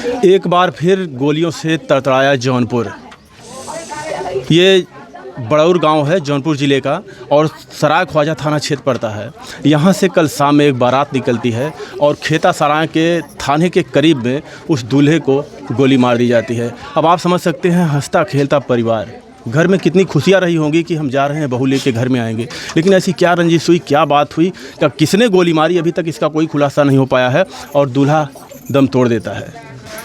एक बार फिर गोलियों से तड़तड़ाया जौनपुर। ये बड़ौर गांव है जौनपुर ज़िले का और सराय ख्वाजा थाना क्षेत्र पड़ता है। यहाँ से कल शाम में एक बारात निकलती है और खेता सराय के थाने के करीब में उस दूल्हे को गोली मार दी जाती है। अब आप समझ सकते हैं हंसता खेलता परिवार, घर में कितनी खुशियाँ रही होंगी कि हम जा रहे हैं, बहू लेके घर में आएंगे। लेकिन ऐसी क्या रंजिश हुई, क्या बात हुई, क्या किसने गोली मारी, अभी तक इसका कोई खुलासा नहीं हो पाया है और दूल्हा दम तोड़ देता है।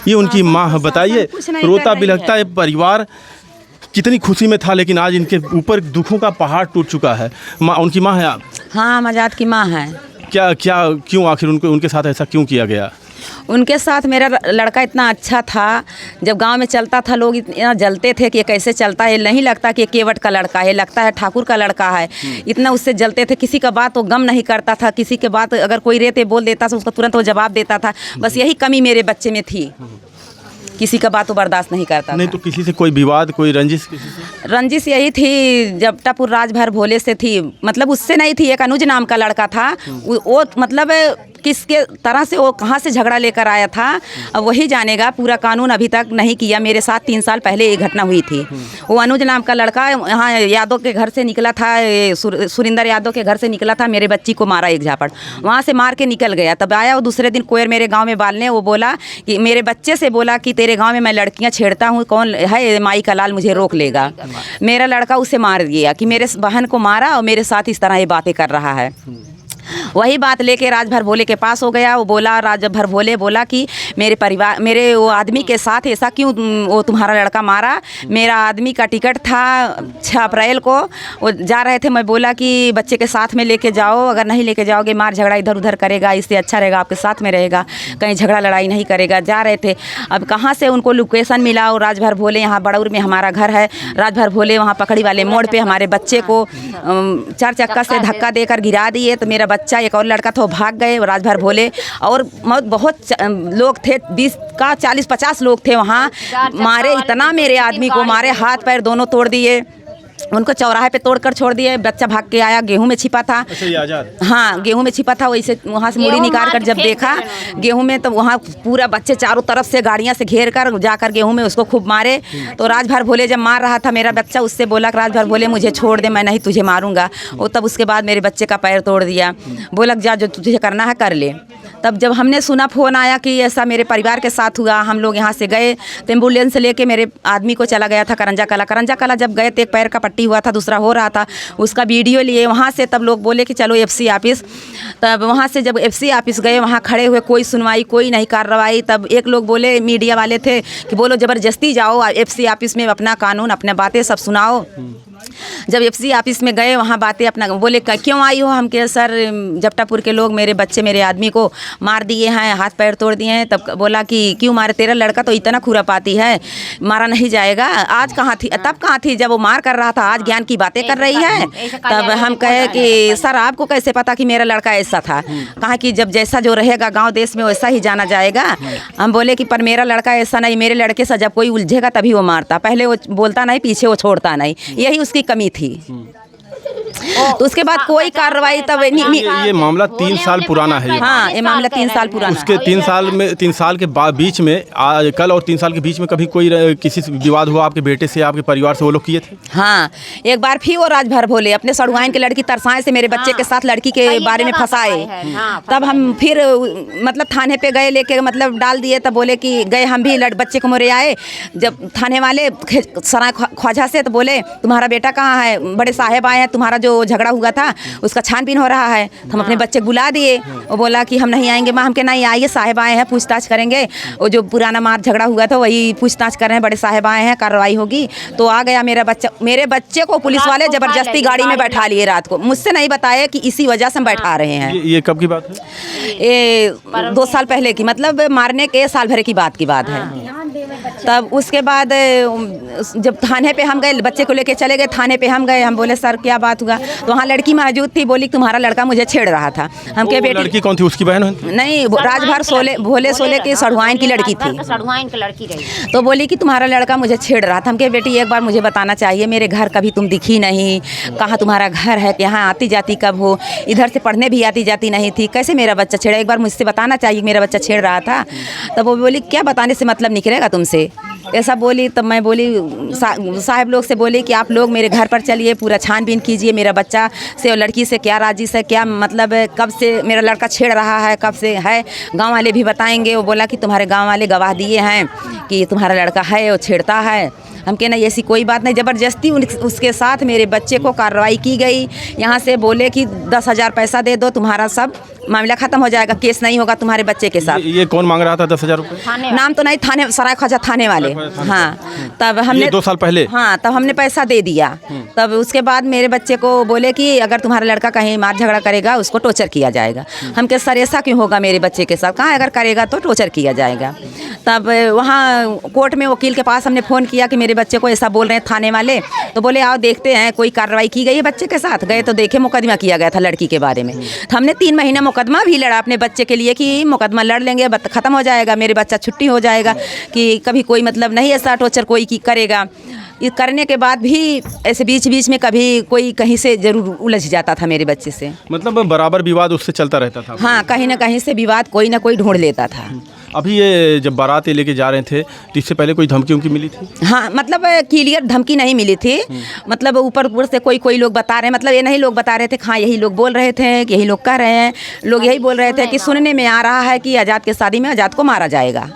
ये उनकी माँ है। बताइए, रोता बिलखता है परिवार, कितनी खुशी में था लेकिन आज इनके ऊपर दुखों का पहाड़ टूट चुका है। माँ, उनकी माँ है आप? हाँ, मजाद की माँ है। क्या क्यों आखिर उनके साथ ऐसा क्यों किया गया? उनके साथ मेरा लड़का इतना अच्छा था, जब गांव में चलता था लोग इतना जलते थे कि ये कैसे चलता है, नहीं लगता कि ये केवट का लड़का है, लगता है ठाकुर का लड़का है। इतना उससे जलते थे, किसी का बात वो गम नहीं करता था, किसी के बात अगर कोई रहते बोल देता था उसको तुरंत वो जवाब देता था। बस यही कमी मेरे बच्चे में थी, किसी का बात वो बर्दाश्त नहीं करता नहीं था। तो किसी से कोई विवाद, कोई रंजिश किसी से? रंजिश यही थी, जपटापुर राजभर भोले से थी, मतलब उससे नहीं थी। एक अनुज नाम का लड़का था, वो मतलब किसके तरह से वो कहाँ से झगड़ा लेकर आया था अब वही जानेगा। पूरा कानून अभी तक नहीं किया। मेरे साथ 3 साल पहले ये घटना हुई थी। वो अनुज नाम का लड़का यहाँ यादव के घर से निकला था, सुरिंदर यादव के घर से निकला था, मेरे बच्ची को मारा एक झापड़, वहाँ से मार के निकल गया। तब आया वो दूसरे दिन कोयर मेरे गाँव में बालने, वो बोला कि मेरे बच्चे से बोला कि तेरे गाँव में मैं लड़कियाँ छेड़ता हूँ, कौन है माई का लाल मुझे रोक लेगा। मेरा लड़का उसे मार दिया कि मेरे बहन को मारा और मेरे साथ इस तरह ये बातें कर रहा है। वही बात लेके राजभर भोले के पास हो गया। वो बोला, राजभर भोले बोला कि मेरे परिवार, मेरे वो आदमी के साथ ऐसा क्यों वो तुम्हारा लड़का मारा। मेरा आदमी का टिकट था 6 अप्रैल को, वो जा रहे थे। मैं बोला कि बच्चे के साथ में लेके जाओ, अगर नहीं लेके जाओगे मार झगड़ा इधर उधर करेगा, इससे अच्छा रहेगा आपके साथ में रहेगा, कहीं झगड़ा लड़ाई नहीं करेगा। जा रहे थे, अब कहाँ से उनको लोकेशन मिला। और राजभर भोले, यहाँ बड़ौर में हमारा घर है, राजभर भोले वहाँ पकड़ी वाले मोड़ पे हमारे बच्चे को 4 चक्का से धक्का देकर गिरा दिए। तो मेरा बच्चा, एक और लड़का था, वो भाग गए। राजभर भोले और बहुत लोग थे, 20 का 40-50 लोग थे वहाँ। मारे इतना, मेरे आदमी को मारे, हाथ पैर दोनों तोड़ दिए, उनको चौराहे पे तोड़कर छोड़ दिए। बच्चा भाग के आया, गेहूं में छिपा था। अच्छा, ये आजाद? हाँ, गेहूं में छिपा था। वैसे वहाँ से मुड़ी निकाल कर जब देखा गेहूं में, तो वहाँ पूरा बच्चे चारों तरफ से गाड़ियाँ से घेर कर जाकर गेहूं में उसको खूब मारे। तो राजभर भोले जब मार रहा था मेरा बच्चा, उससे बोला कि राजभर भोले मुझे छोड़ दे, मैं नहीं तुझे मारूंगा। वो तब उसके बाद मेरे बच्चे का पैर तोड़ दिया। बोला जा, जो तुझे करना है कर ले। तब जब हमने सुना, फ़ोन आया कि ऐसा मेरे परिवार के साथ हुआ, हम लोग यहाँ से गए तो एम्बुलेंस लेके मेरे आदमी को चला गया था करंजा कला। जब गए तो एक पैर का पट्टी हुआ था, दूसरा हो रहा था, उसका वीडियो लिए वहाँ से। तब लोग बोले कि चलो FC ऑफिस। तब वहाँ से जब FC ऑफिस गए, वहाँ खड़े हुए, कोई सुनवाई, कोई नहीं कार्रवाई। तब एक लोग बोले, मीडिया वाले थे, कि बोलो ज़बरदस्ती जाओ FC ऑफिस में, अपना कानून, अपने बातें सब सुनाओ। जब FC ऑफिस में गए, वहाँ बातें अपना बोले, क्यों आई हो? हम के सर, जपटापुर के लोग मेरे बच्चे, मेरे आदमी को मार दिए हैं, हाथ पैर तोड़ दिए हैं। तब बोला कि क्यों मारे? तेरा लड़का तो इतना खुरापाती है, मारा नहीं जाएगा। आज कहाँ थी, तब कहाँ थी जब वो मार कर रहा था? आज ज्ञान की बातें कर रही है। तब हम कहे कि सर आपको कैसे पता कि मेरा लड़का ऐसा था? कहा कि जब जैसा जो रहेगा गाँव देश में वैसा ही जाना जाएगा। हम बोले कि पर मेरा लड़का ऐसा नहीं, मेरे लड़के से जब कोई उलझेगा तभी वो मारता, पहले वो बोलता नहीं, पीछे वो छोड़ता नहीं, यही उसकी कमी थी। तो उसके बाद कोई कार्रवाई तब ये मामला 3 साल पुराना है। हाँ, ये मामला 3 साल पुराना। उसके 3 साल के बीच में कल और 3 साल के बीच में कभी कोई किसी से विवाद हुआ आपके बेटे से, आपके परिवार से? वो लोग किए थे? हाँ, एक बार फिर वो राजभर भोले अपने सड़ुआइन के लड़की तरसाए से मेरे बच्चे के साथ लड़की के बारे में फंसाए। तब हम फिर मतलब थाने पे गए, लेके मतलब डाल दिए। तब बोले कि गए हम भी, बच्चे को मोरे आए। जब थाने वाले सराय ख्वाजा से, तो बोले तुम्हारा बेटा कहाँ है? बड़े साहब आए हैं, तुम्हारा जो झगड़ा हुआ था उसका छानबीन हो रहा है। तो हम अपने बच्चे बुला दिए। वो बोला कि हम नहीं आएंगे। माँ, हम के नहीं आइए, साहब आए हैं, पूछताछ करेंगे। वो जो पुराना मार झगड़ा हुआ था वही पूछताछ कर रहे हैं, बड़े साहब आए हैं, कार्रवाई होगी। तो आ गया मेरा बच्चा। मेरे बच्चे को पुलिस वाले जबरदस्ती गाड़ी में बैठा लिए रात को, मुझसे नहीं बताया कि इसी वजह से हम बैठा रहे हैं। ये कब की बात है? ये 2 साल पहले की, मतलब मारने के साल भर की बात है। तब उसके बाद जब थाने पे हम गए, बच्चे को लेके चले गए थाने पे, हम गए, हम बोले सर क्या बात हुआ, तो वहाँ लड़की मौजूद थी, बोली तुम्हारा लड़का मुझे छेड़ रहा था। हम के बेटी लड़की कौन थी, उसकी बहन? नहीं, राजभर भोले सोले की सड़ुआइन की लड़की थी, सड़ुआइन की लड़की रही। तो बोली कि तुम्हारा लड़का मुझे छेड़ रहा था। हम के बेटी एक बार मुझे बताना चाहिए, मेरे घर कभी तुम दिखी नहीं, कहाँ तुम्हारा घर है, यहाँ आती जाती कब हो, इधर से पढ़ने भी आती जाती नहीं थी, कैसे मेरा बच्चा छेड़ा, एक बार मुझसे बताना चाहिए मेरा बच्चा छेड़ रहा था। तब वो बोली क्या बताने से मतलब निकलेगा तुमसे, ऐसा बोली। तब मैं बोली साहब लोग से बोली कि आप लोग मेरे घर पर चलिए, पूरा छानबीन कीजिए, मेरा बच्चा से और लड़की से क्या राजी से क्या मतलब कब से मेरा लड़का छेड़ रहा है, कब से है, गांव वाले भी बताएंगे। वो बोला कि तुम्हारे गांव वाले गवाह दिए हैं कि तुम्हारा लड़का है वो छेड़ता है। हम कहे नहीं ऐसी कोई बात नहीं, ज़बरदस्ती उसके साथ मेरे बच्चे को कार्रवाई की गई। यहाँ से बोले कि 10,000 पैसा दे दो, तुम्हारा सब मामला ख़त्म हो जाएगा, केस नहीं होगा तुम्हारे बच्चे के साथ। ये कौन मांग रहा था 10,000 रुपये? नाम तो नहीं, थाने सराय ख्वाजा थाने वाले। हाँ, तब हमने 2 साल पहले, हाँ तब हमने पैसा दे दिया। तब उसके बाद मेरे बच्चे को बोले कि अगर तुम्हारा लड़का कहीं मार झगड़ा करेगा उसको टॉर्चर किया जाएगा। हम कहे सर ऐसा क्यों होगा मेरे बच्चे के साथ, कहाँ अगर करेगा तो टॉर्चर किया जाएगा। तब वहाँ कोर्ट में वकील के पास हमने फ़ोन किया कि मेरे बच्चे को ऐसा बोल रहे हैं थाने वाले, तो बोले आओ देखते हैं कोई कार्रवाई की गई है बच्चे के साथ। गए तो देखे मुकदमा किया गया था लड़की के बारे में। तो हमने 3 महीना मुकदमा भी लड़ा अपने बच्चे के लिए कि मुकदमा लड़ लेंगे, ख़त्म हो जाएगा, मेरे बच्चा छुट्टी हो जाएगा, कि कभी कोई मतलब नहीं ऐसा टॉर्चर कोई की करेगा। ये करने के बाद भी ऐसे बीच बीच में कभी कोई कहीं से ज़रूर उलझ जाता था मेरे बच्चे से, मतलब बराबर विवाद उससे चलता रहता था। हाँ, कहीं ना कहीं से विवाद कोई ना कोई ढूंढ लेता था। अभी ये जब बारात ये लेके जा रहे थे तो इससे पहले कोई धमकी उमकी मिली थी? हाँ, मतलब क्लियर धमकी नहीं मिली थी, मतलब ऊपर ऊपर से कोई लोग बता रहे हैं, मतलब ये नहीं लोग बता रहे थे, हाँ यही लोग बोल रहे थे कि यही लोग कह रहे हैं, लोग यही बोल रहे थे कि सुनने में आ रहा है कि आज़ाद के शादी में आज़ाद को मारा जाएगा।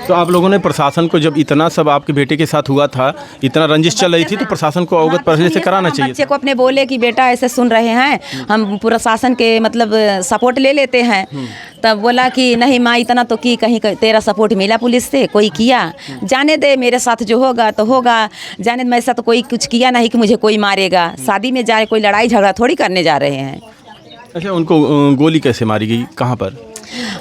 तो आप लोगों ने प्रशासन को, जब इतना सब आपके बेटे के साथ हुआ था, इतना रंजिश चल रही थी, तो प्रशासन को अवगत पहले से कराना चाहिए। बच्चे को अपने बोले कि बेटा ऐसे सुन रहे हैं, हम प्रशासन के मतलब सपोर्ट ले लेते हैं। तब बोला कि नहीं माँ इतना तो की, कहीं तेरा सपोर्ट मिला पुलिस से, कोई किया, जाने दे मेरे साथ जो होगा तो होगा, जाने दे, मैं ऐसा तो कोई कुछ किया नहीं कि मुझे कोई मारेगा, शादी में जा रहे कोई लड़ाई झगड़ा थोड़ी करने जा रहे हैं। अच्छा, उनको गोली कैसे मारी गई, कहाँ पर?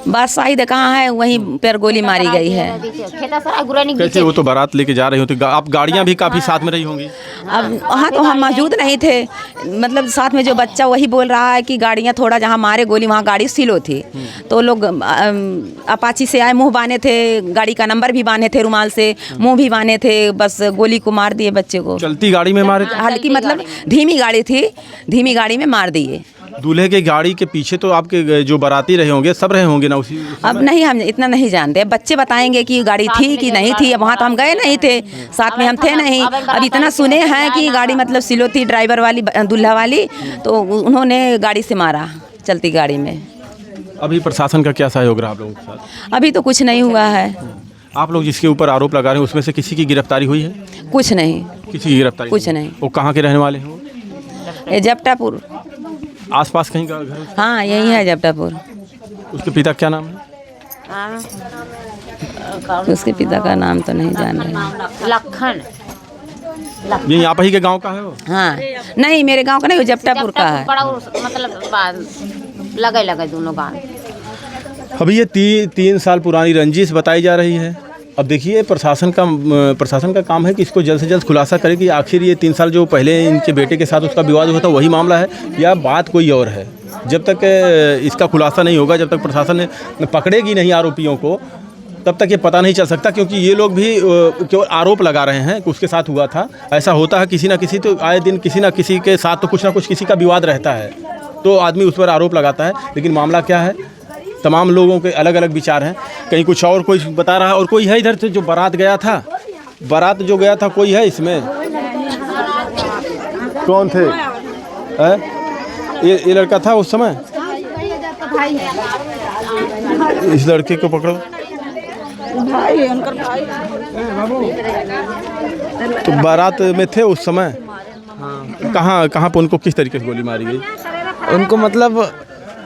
बस शायद कहाँ है वहीं पर गोली मारी गई है। कैसे? वो तो बारात लेके जा रहे हो तो आप गाड़ियाँ भी काफ़ी साथ में रही होंगी। अब वहाँ तो हम मौजूद नहीं थे, मतलब साथ में जो बच्चा वही बोल रहा है कि गाड़ियाँ थोड़ा जहाँ मारे गोली वहाँ गाड़ी स्लो थी, तो लोग अपाची से आए, मुंह बांधे थे, गाड़ी का नंबर भी बांधे थे, रुमाल से मुंह भी बांधे थे, बस गोली को मार दिए बच्चे को। चलती गाड़ी में मारे? हल्की मतलब धीमी गाड़ी थी, धीमी गाड़ी में मार दिए। दूल्हे के गाड़ी के पीछे तो आपके जो बाराती रहे होंगे सब रहे होंगे ना उसी? अब नहीं, हम इतना नहीं जानते, बच्चे बताएंगे कि गाड़ी थी कि नहीं थी, अब वहाँ तो हम गए नहीं थे, साथ में हम थे नहीं। अब इतना सुने हैं कि गाड़ी मतलब स्लो थी, ड्राइवर वाली दूल्हा वाली, तो उन्होंने गाड़ी से मारा चलती गाड़ी में। अभी प्रशासन का क्या सहयोग रहा आप लोगों के साथ? अभी तो कुछ नहीं हुआ है। आप लोग जिसके ऊपर आरोप लगा रहे हैं उसमें से किसी की गिरफ्तारी हुई है? कुछ नहीं, किसी की गिरफ्तारी कुछ नहीं। वो कहाँ के रहने वाले हैं? ये जपटापुर, आसपास कहीं का घर? हाँ यही है जपटापुर। उसके पिता क्या नाम है? उसके पिता का नाम तो नहीं जान रहे। लखन। ये यहाँ पर ही के गांव का है वो? हाँ नहीं, मेरे गांव का नहीं, वो जपटापुर का है। बड़ा मतलब लगे दोनों गाँव। अभी ये 3 साल पुरानी रंजिश बताई जा रही है। अब देखिए प्रशासन का काम है कि इसको जल्द से जल्द खुलासा करे कि आखिर ये 3 साल जो पहले इनके बेटे के साथ उसका विवाद हुआ था वही मामला है या बात कोई और है। जब तक इसका खुलासा नहीं होगा, जब तक प्रशासन ने पकड़ेगी नहीं आरोपियों को, तब तक ये पता नहीं चल सकता, क्योंकि ये लोग भी केवल आरोप लगा रहे हैं कि उसके साथ हुआ था। ऐसा होता है किसी ना किसी, तो आए दिन किसी ना किसी के साथ तो कुछ ना कुछ किसी का विवाद रहता है, तो आदमी उस पर आरोप लगाता है। लेकिन मामला क्या है, तमाम लोगों के अलग अलग विचार हैं। कहीं कुछ और कोई बता रहा है, और कोई है इधर से जो बारात गया था, बारात जो गया था कोई है इसमें? कौन थे? ये लड़का था उस समय? इस लड़के को पकड़ो। भाई उनका भाई। तो बारात में थे उस समय? कहाँ पे उनको किस तरीके से गोली मारी गई? उनको मतलब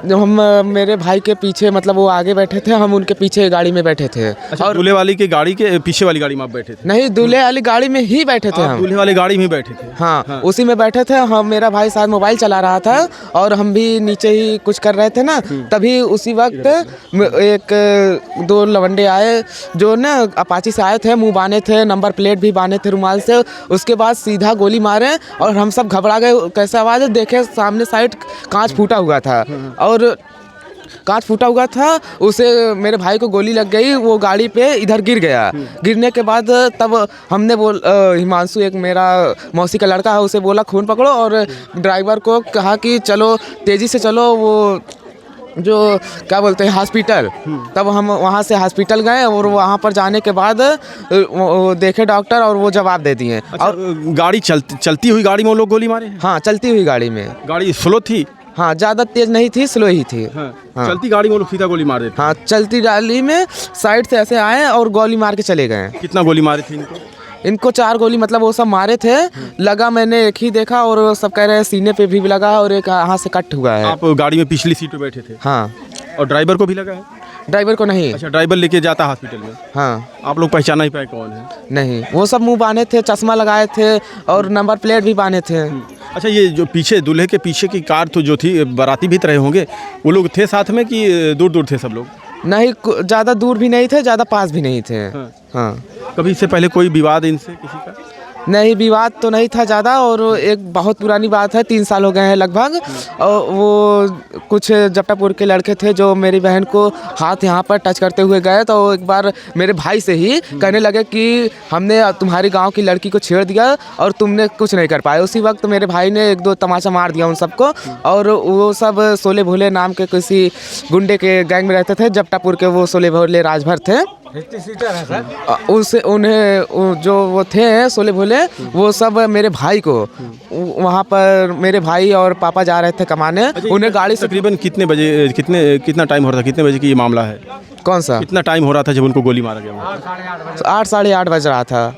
हम मेरे भाई के पीछे, मतलब वो आगे बैठे थे, हम उनके पीछे गाड़ी में बैठे थे। अच्छा, और दूल्हे वाली की गाड़ी के पीछे वाली गाड़ी में आप बैठे थे? नहीं, दूल्हे वाली गाड़ी में ही बैठे थे आप हम। दूल्हे वाली गाड़ी में ही बैठे थे? हाँ, उसी में बैठे थे हम। मेरा भाई साथ मोबाइल चला रहा था और हम भी नीचे ही कुछ कर रहे थे ना, तभी उसी वक्त एक दो लवंडे आए जो ना अपाची से आए थे, मुंह बांधे थे, नंबर प्लेट भी बांधे थे रुमाल से। उसके बाद सीधा गोली मारे और हम सब घबरा गए। कैसे आवाज़ है, देखे सामने साइड कांच फूटा हुआ था और कांच फूटा हुआ था, उसे मेरे भाई को गोली लग गई, वो गाड़ी पे इधर गिर गया। गिरने के बाद तब हमने हिमांशु, एक मेरा मौसी का लड़का है, उसे बोला खून पकड़ो और ड्राइवर को कहा कि चलो तेज़ी से चलो, वो जो क्या बोलते हैं हॉस्पिटल। तब हम वहाँ से हॉस्पिटल गए और वहाँ पर जाने के बाद वो देखे डॉक्टर और वो जवाब दे दिए। अच्छा, और गाड़ी चलती हुई गाड़ी में वो लोग गोली मारे हैं? हाँ, चलती हुई गाड़ी में। गाड़ी स्लो थी? हाँ, ज़्यादा तेज़ नहीं थी, स्लो ही थी। हाँ। हाँ। चलती गाड़ी में वो लोग सीधा गोली मार देते? हाँ, चलती गाड़ी में साइड से ऐसे आए और गोली मार के चले गए। कितना गोली मारे थे इनको? इनको 4 गोली, मतलब वो सब मारे थे। लगा मैंने एक ही देखा और सब कह रहे हैं सीने पे भी लगा और एक यहाँ से कट हुआ है। आप गाड़ी में पिछली सीट पे बैठे थे? हाँ। और ड्राइवर को भी लगा है? ड्राइवर को नहीं। अच्छा, ड्राइवर लेके जाता हॉस्पिटल में? हाँ। आप लोग पहचाना ही पाए कौन है? नहीं, वो सब मुंह बांधे थे, चश्मा लगाए थे और नंबर प्लेट भी बांधे थे। अच्छा, ये जो पीछे दूल्हे के पीछे की कार तो जो थी, बाराती भी रहे होंगे, वो लोग थे साथ में कि दूर दूर थे सब लोग? नहीं, ज़्यादा दूर भी नहीं थे, ज़्यादा पास भी नहीं थे। हाँ। हाँ। कभी इससे पहले कोई विवाद इनसे किसी का? नहीं, विवाद तो नहीं था ज़्यादा, और एक बहुत पुरानी बात है, 3 साल हो गए हैं लगभग। और वो कुछ जपटापुर के लड़के थे जो मेरी बहन को हाथ यहाँ पर टच करते हुए गए, तो एक बार मेरे भाई से ही कहने लगे कि हमने तुम्हारी गांव की लड़की को छेड़ दिया और तुमने कुछ नहीं कर पाए। उसी वक्त मेरे भाई ने 1-2 तमाचा मार दिया उन सबको, और वो सब सोले भोले नाम के किसी गुंडे के गैंग में रहते थे, जपटापुर के वो सोले भोले राजभर थे। उनसे उन्हें जो वो थे सोले भोले, वो सब मेरे भाई को वहाँ पर, मेरे भाई और पापा जा रहे थे कमाने, उन्हें गाड़ी से तकरीबन कितने बजे, कितना टाइम हो रहा था, कितने बजे की ये मामला है? कौन सा? कितना टाइम हो रहा था जब उनको गोली मारा गया? 8 साढ़े 8 बज रहा था।